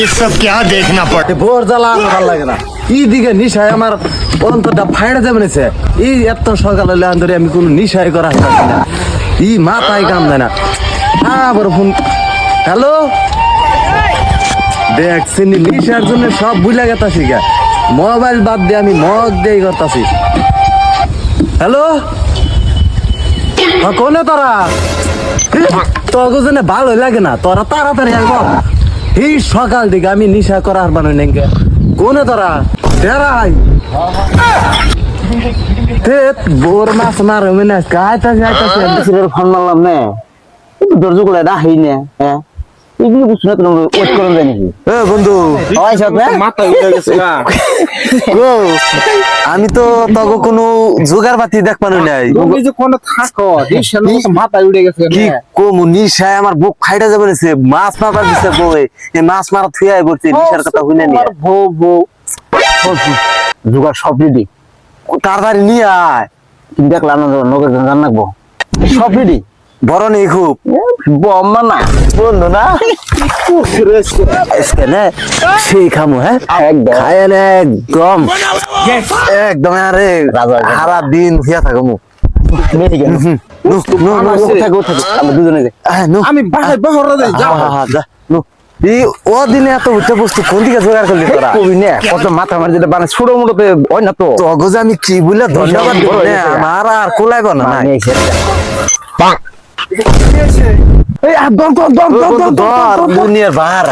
ये सब क्या देखना पड़े বোর জ্বালা আমার ভালো লাগে না। এই দিকে নিশায় আমার অন্তরটা ফাইড়ে যাবে নিছে। এই এত সকালে লেন ধরে আমি কোনো নিশায় করা হচ্ছে না। এই মাথায় কাম দেয় না। আবার ফোন, হ্যালো, দেখছেন নিশার জন্য সব ভুলে গেতাছি গা। মোবাইল বাদ দিয়ে আমি মগ দিয়ে করতাছি। হ্যালো, কোনে তোরা? তোকে জন্য ভালো লাগে না, তোরা তাড়াতাড়ি আসবো। এই সকাল থেকে আমি নিশা করার বানাই নেঙ্গে। কোনে তোরা? তেরাই বোর মাছ মার মানে কাইতাছে আইতাছে ফোন মারলাম না দরজা গুলা না হই না হ্যাঁ এগুলো বুঝছ না তুমি ওয়েট করন যায় নাকি এ বন্ধু হয় সব না মাথা উঠে গেছে না গো। আমি তো তগো কোনো জোগাড় বাতি দেখ পানো নাই। তুমি যে কোন থাকো দিশার মাথা উঠে গেছে কি কমু নিশায় আমার বুক ফাইটা যাবে নিছে। মাছ মারবার দিছে বই, এই মাছ মারা থুই আই বলছি। নিশার কথা হইনা নি বউ বউ জোগাড় সব রেডি তাড়াতাড়ি নিয়ে আয়। তুমি দেখলা না নগর জান রাখবো সব রেডি বড় নেই খুব বম্মা না বন্ধু না আজকে না সেই খামু। হ্যাঁ একদম খায় না একদম একদম। আরে সারা দিন হইয়া থাকো মু। আমরা দুজনে যাই আমি বাহার বাহার দেই যাও ও দিনে এত উঠে বস্তু কোন দিকে জোগাড় করলি তোরা? কবি না কত মাথা মারি যেটা বানায় ছোট মোটোতে হয় না তো তগো যে আমি কি বলে ধন্যবাদ দিব না, আমার আর কোলাইব না। দুনিয়ার বার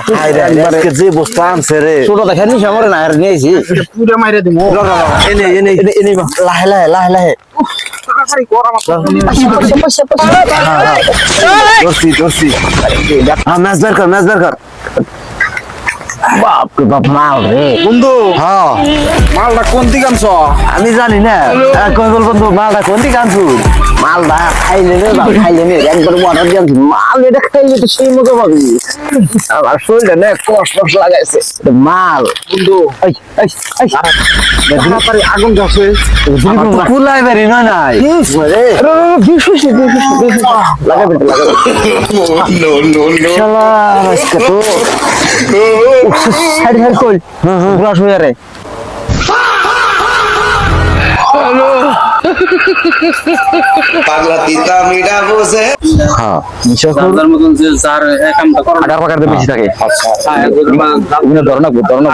আজকে যে বস্তু আনছে রে ছোট দেখেন নি সামরে না আর নিয়েছি পুরো মাইরা দিমু এনে এনে এনে লাহে লাহে লাহে লাহে দর্শি দর্শি। ম্যাচ বের কর, ম্যাচ বের কর। বাপ রে বাপ মাল রে বন্ধু হ্যাঁ মালটা কোন দিকে আনছ? আমি জানি না। কই বল বন্ধু মালটা কোন দিকে আনছু? মালদা খাইলে রে বাপ খাইলে নে একবার অর্ডার দিয়ে মাল এটা খাইলে তো সেই মতো পাবি আমার শরীরে না কষ্ট লাগাইছে মাল বন্ধু এই এই এই তাড়াতাড়ি আগুন যাচ্ছে কুলাই বেরি নয় নাই লাগাবে শালা আজকে তো সাইড হেড কই ব্রাশ হয়ে রে পাগলা তিতা মিঠা বসে হ্যাঁ নিশা দাদার মতন যে যার কামটা করো আগার পাকার দিয়ে বেশি থাকে। তুমি ধরো না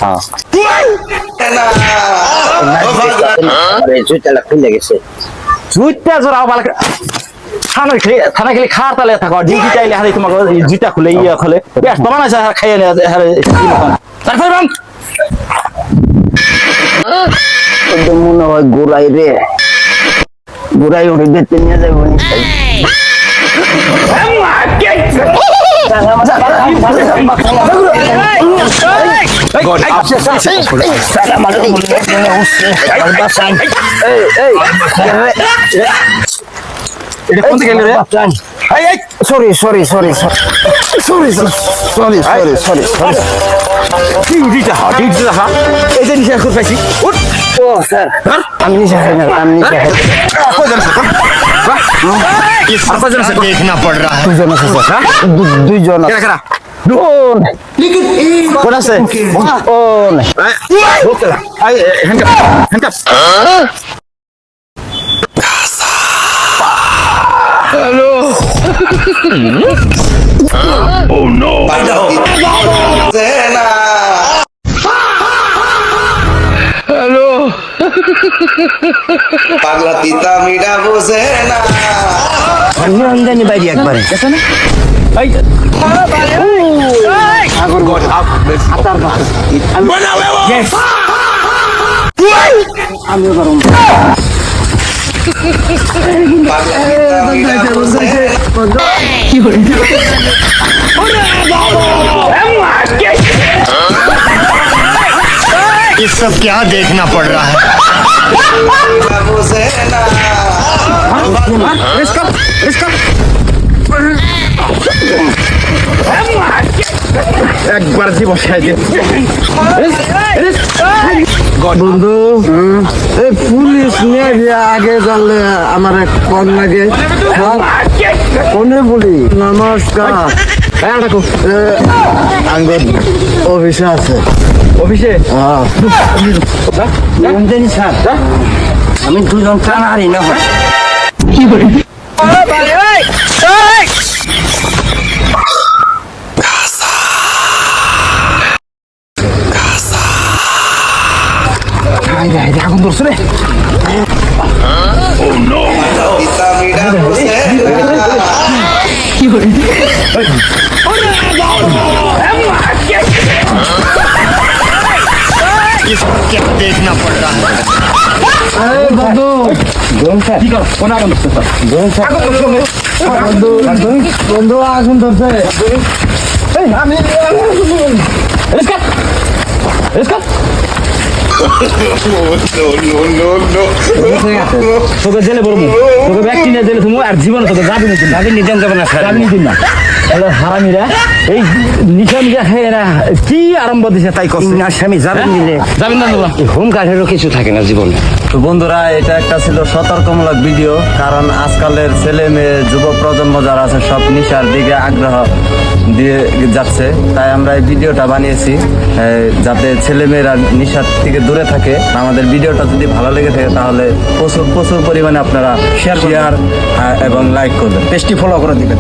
হ্যাঁ জুতালা খুলে গেছে জুইটা জোড়া ভালো থানা খেলে খাওয়ার তালে থাকো ডিউটি চাইলে হারে তোমাকে জুইটা খুলে ইয়ে খুলে বেশ তোমার আছে খাইয়ে তারপর একদম মনে হয় গোড়াই রে গোড়াই ওরে দেখতে নিয়ে যাবো sorry sorry sorry sorry sorry sorry sorry sorry sorry এই যে নিশা খুব পাইছি ও স্যার আমি নিশা খাই না আমি নিশা খাই ये सब क्या देखना पड़ रहा है দুজন আছে স্যার দুইজন আছে কোন আছে ও নাই না পাগলা তিতা মিঠা বসে না রঞ্জানি বাইরে একবারে দেখো না পাগলা তিতা মিঠা বসে ये सब क्या देखना पड़ रहा है না বসে না একবার জীব বসাই দে বন্ধু এই পুলিশ নিয়ে আগে জানলে আমার কম লাগে। কোনে বলি নমস্কার আঙ্গুর অফিসে আছে অফিসে জানি স্যার আমি দুজন কানারি না আগুন ধরছে রে পিতা মিডা বুঝে না इसको क्या देखना पड़ रहा है বন্ধু বন্ধু আগুন ধরছে আমি তোকে জেলে বলবো তোকে ব্যাগ কিনে জেলে তুমি আর জীবনে তোকে যাবি নিতেন যাবে না যাবি নিতেন না হারামিরা এই নিশা নিশা খেয়ে না কি আরম্ভ দিছে তাই করছে আসামি যাবেন দিলে যাবেন না তোমরা হোম গার্ডেরও কিছু থাকে না জীবনে তো বন্ধুরা এটা একটা ছিল সতর্কমূলক ভিডিও কারণ আজকালের ছেলে মেয়ে যুব প্রজন্ম যারা আছে সব নেশার দিকে আগ্রহ দিয়ে যাচ্ছে তাই আমরা এই ভিডিওটা বানিয়েছি যাতে ছেলে মেয়েরা নেশার থেকে দূরে থাকে আমাদের ভিডিওটা যদি ভালো লেগে থাকে তাহলে প্রচুর প্রচুর পরিমাণে আপনারা শেয়ার এবং লাইক করবেন পেজটি ফলো করে দিবেন।